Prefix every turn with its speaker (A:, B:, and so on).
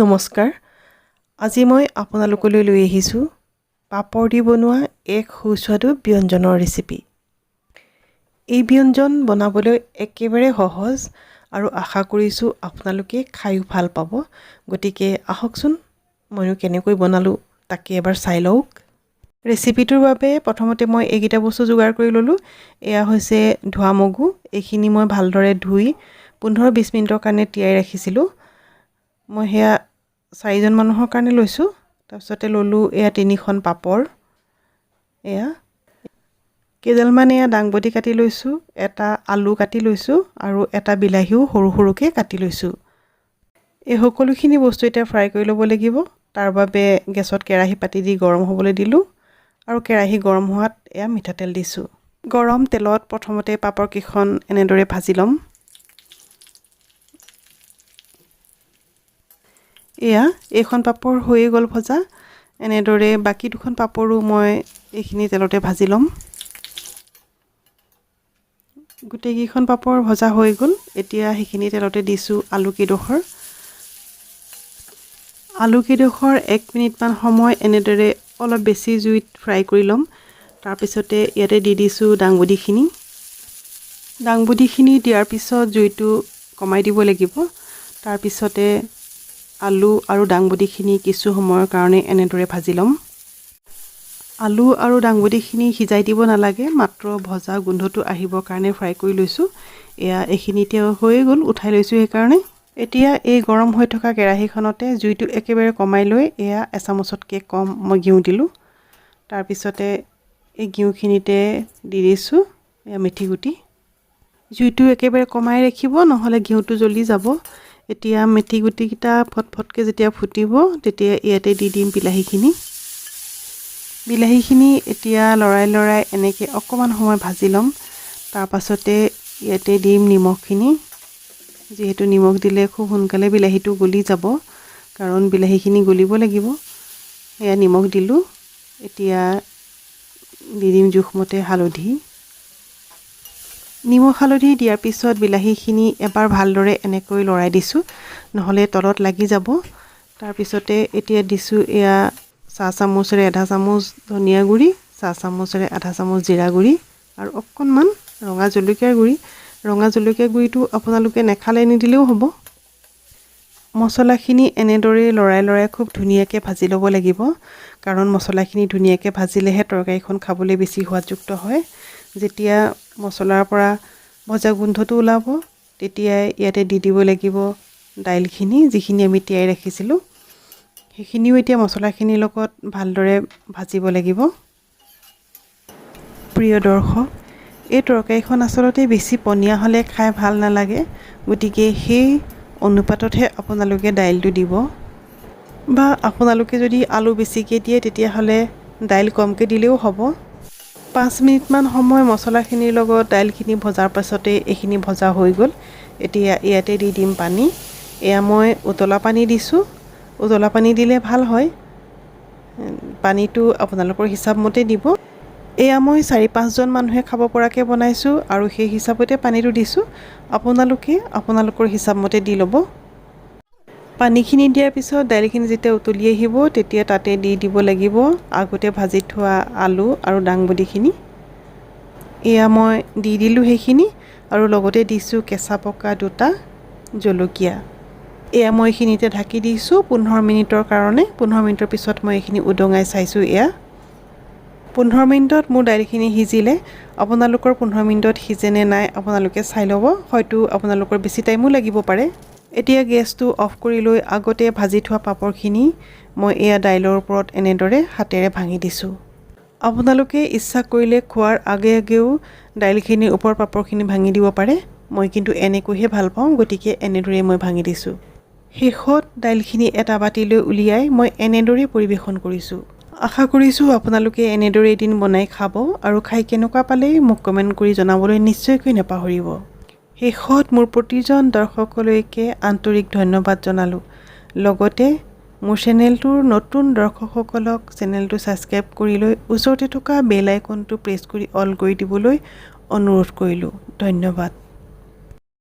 A: নমস্কাৰ। আজি মই আপোনালোকলৈ লৈ আহিছোঁ পাপৰ দি বনোৱা এক সুস্বাদু ব্যঞ্জনৰ ৰেচিপি। এই ব্যঞ্জন বনাবলৈ একেবাৰে সহজ আৰু আশা কৰিছোঁ আপোনালোকে খাইও ভাল পাব। গতিকে আহকচোন মইনো কেনেকৈ বনালোঁ তাকে এবাৰ চাই লওক। ৰেচিপিটোৰ বাবে প্ৰথমতে মই এইকেইটা বস্তু যোগাৰ কৰি ল'লোঁ। এয়া হৈছে ধোৱা মগু। এইখিনি মই ভালদৰে ধুই 15-20 মিনিটৰ কাৰণে তিয়াই ৰাখিছিলোঁ। মই সেয়া 4জন মানুহৰ কাৰণে লৈছোঁ। তাৰপিছতে ল'লোঁ এয়া 3খন পাপৰ, এয়া কেইডালমান এয়া দাংবডি কাটি লৈছোঁ, এটা আলু কাটি লৈছোঁ আৰু এটা বিলাহীও সৰু সৰুকৈ কাটি লৈছোঁ। এই সকলোখিনি বস্তু এতিয়া ফ্ৰাই কৰি ল'ব লাগিব। তাৰ বাবে গেছত কেৰাহী পাতি দি গৰম হ'বলৈ দিলোঁ আৰু কেৰাহী গৰম হোৱাত এয়া মিঠাতেল দিছোঁ। গৰম তেলত প্ৰথমতে পাপৰকেইখন এনেদৰে ভাজি ল'ম। এয়া এইখন পাপৰ হৈয়ে গ'ল ভজা। এনেদৰে বাকী দুখন পাপৰো মই এইখিনি তেলতে ভাজি ল'ম। গোটেইকেইখন পাপৰ ভজা হৈ গ'ল। এতিয়া সেইখিনি তেলতে দিছোঁ আলুকেইডোখৰ। আলুকেইডোখৰ 1 মিনিটমান সময় এনেদৰে অলপ বেছি জুইত ফ্ৰাই কৰি ল'ম। তাৰপিছতে ইয়াতে দি দিছোঁ দাংবডিখিনি। দাংবডিখিনি দিয়াৰ পিছত জুইটো কমাই দিব লাগিব। তাৰপিছতে আলু আৰু দাংবডিখিনি কিছু সময়ৰ কাৰণে এনেদৰে ভাজি ল'ম। আলু আৰু দাংবডিখিনি সিজাই দিব নালাগে, মাত্ৰ ভজা গোন্ধটো আহিবৰ কাৰণে ফ্ৰাই কৰি লৈছোঁ। এয়া এইখিনিতে হৈয়ে গ'ল, উঠাই লৈছোঁ সেইকাৰণে। এতিয়া এই গৰম হৈ থকা কেৰাহীখনতে জুইটো একেবাৰে কমাই লৈ এয়া এচামুচতকৈ কম মই ঘিউ দিলোঁ। তাৰপিছতে এই ঘিউখিনিতে দি দিছোঁ এয়া মেথি গুটি। জুইটো একেবাৰে কমাই ৰাখিব, নহ'লে ঘিউটো জ্বলি যাব। এতিয়া মেথি গুটিকেইটা ফটফটকৈ যেতিয়া ফুটিব তেতিয়া ইয়াতে দি দিম বিলাহীখিনি। বিলাহীখিনি এতিয়া লৰাই এনেকৈ অকণমান সময় ভাজি ল'ম। তাৰপাছতে ইয়াতে দিম নিমখখিনি। যিহেতু নিমখ দিলে খুব সোনকালে বিলাহীটো গলি যাব, কাৰণ বিলাহীখিনি গলিব লাগিব। এয়া নিমখ দিলোঁ। এতিয়া দি দিম জোখমতে হালধি। নিমখ হালধি দিয়াৰ পিছত বিলাহীখিনি এবাৰ ভালদৰে এনেকৈ লৰাই দিছোঁ, নহ'লে তলত লাগি যাব। তাৰপিছতে এতিয়া দিছোঁ এয়া 1/4 চামুচেৰে 1/2 চামুচ ধনিয়া গুড়ি, 1/4 চামুচেৰে 1/2 চামুচ জিৰা গুড়ি আৰু অকণমান ৰঙা জলকীয়াৰ গুড়ি। ৰঙা জলকীয়া গুড়িটো আপোনালোকে নেখালে নিদিলেও হ'ব। মছলাখিনি এনেদৰে লৰাই খুব ধুনীয়াকৈ ভাজি ল'ব লাগিব, কাৰণ মছলাখিনি ধুনীয়াকৈ ভাজিলেহে তৰকাৰীখন খাবলৈ বেছি সোৱাদযুক্ত হয়। যেতিয়া মছলাৰ পৰা ভজা গোন্ধটো ওলাব তেতিয়াই ইয়াতে দি দিব লাগিব দাইলখিনি, যিখিনি আমি তিয়াই ৰাখিছিলোঁ। সেইখিনিও এতিয়া মছলাখিনিৰ লগত ভালদৰে ভাজিব লাগিব। প্ৰিয় দৰ্শক, এই তৰকাৰীখন আচলতে বেছি পনীয়া হ'লে খাই ভাল নালাগে। গতিকে সেই অনুপাততহে আপোনালোকে দাইলটো দিব, বা আপোনালোকে যদি আলু বেছিকৈ দিয়ে তেতিয়াহ'লে দাইল কমকৈ দিলেও হ'ব। 5 মিনিটমান সময় মছলাখিনিৰ লগত দাইলখিনি ভজাৰ পাছতে এইখিনি ভজা হৈ গ'ল। এতিয়া ইয়াতে দি দিম পানী। এয়া মই উতলা পানী দিছোঁ। উতলা পানী দিলে ভাল হয়। পানীটো আপোনালোকৰ হিচাপমতে দিব। এয়া মই 4-5জন মানুহে খাব পৰাকৈ বনাইছোঁ আৰু সেই হিচাপতে পানীটো দিছোঁ। আপোনালোকে আপোনালোকৰ হিচাপমতে দি ল'ব। পানীখিনি দিয়াৰ পিছত দাইলখিনি যেতিয়া উতলি আহিব তেতিয়া তাতে দি দিব লাগিব আগতে ভাজি থোৱা আলু আৰু দাংবডিখিনি। এয়া মই দি দিলোঁ সেইখিনি, আৰু লগতে দিছোঁ কেঁচা পকা 2টা জলকীয়া। এয়া মই এইখিনিতে ঢাকি দিছোঁ 15 মিনিটৰ কাৰণে। 15 মিনিটৰ পিছত মই এইখিনি উদঙাই চাইছোঁ। এয়া 15 মিনিটত মোৰ দাইলখিনি সিজিলে। আপোনালোকৰ 15 মিনিটত সিজেনে নাই আপোনালোকে চাই ল'ব, হয়তো আপোনালোকৰ বেছি টাইমো লাগিব পাৰে। এতিয়া গেছটো অফ কৰি লৈ আগতে ভাজি থোৱা পাপৰখিনি মই এয়া দাইলৰ ওপৰত এনেদৰে হাতেৰে ভাঙি দিছোঁ। আপোনালোকে ইচ্ছা কৰিলে খোৱাৰ আগেও দাইলখিনিৰ ওপৰত পাপৰখিনি ভাঙি দিব পাৰে। মই কিন্তু এনেকৈহে ভাল পাওঁ, গতিকে এনেদৰেই মই ভাঙি দিছোঁ। শেষত দাইলখিনি এটা বাতিলৈ উলিয়াই মই এনেদৰে পৰিৱেশন কৰিছোঁ। আশা কৰিছোঁ আপোনালোকে এনেদৰে এদিন বনাই খাব আৰু খাই কেনেকুৱা পালে মোক কমেণ্ট কৰি জনাবলৈ নিশ্চয়কৈ নাপাহৰিব। শেষত মোৰ প্ৰতিজন দৰ্শকলৈকে আন্তৰিক ধন্যবাদ জনালোঁ। লগতে মোৰ চেনেলটোৰ নতুন দৰ্শকসকলক চেনেলটো ছাবস্ক্ৰাইব কৰি লৈ ওচৰতে থকা বেল আইকনটো প্ৰেছ কৰি অল কৰি দিবলৈ অনুৰোধ কৰিলোঁ। ধন্যবাদ।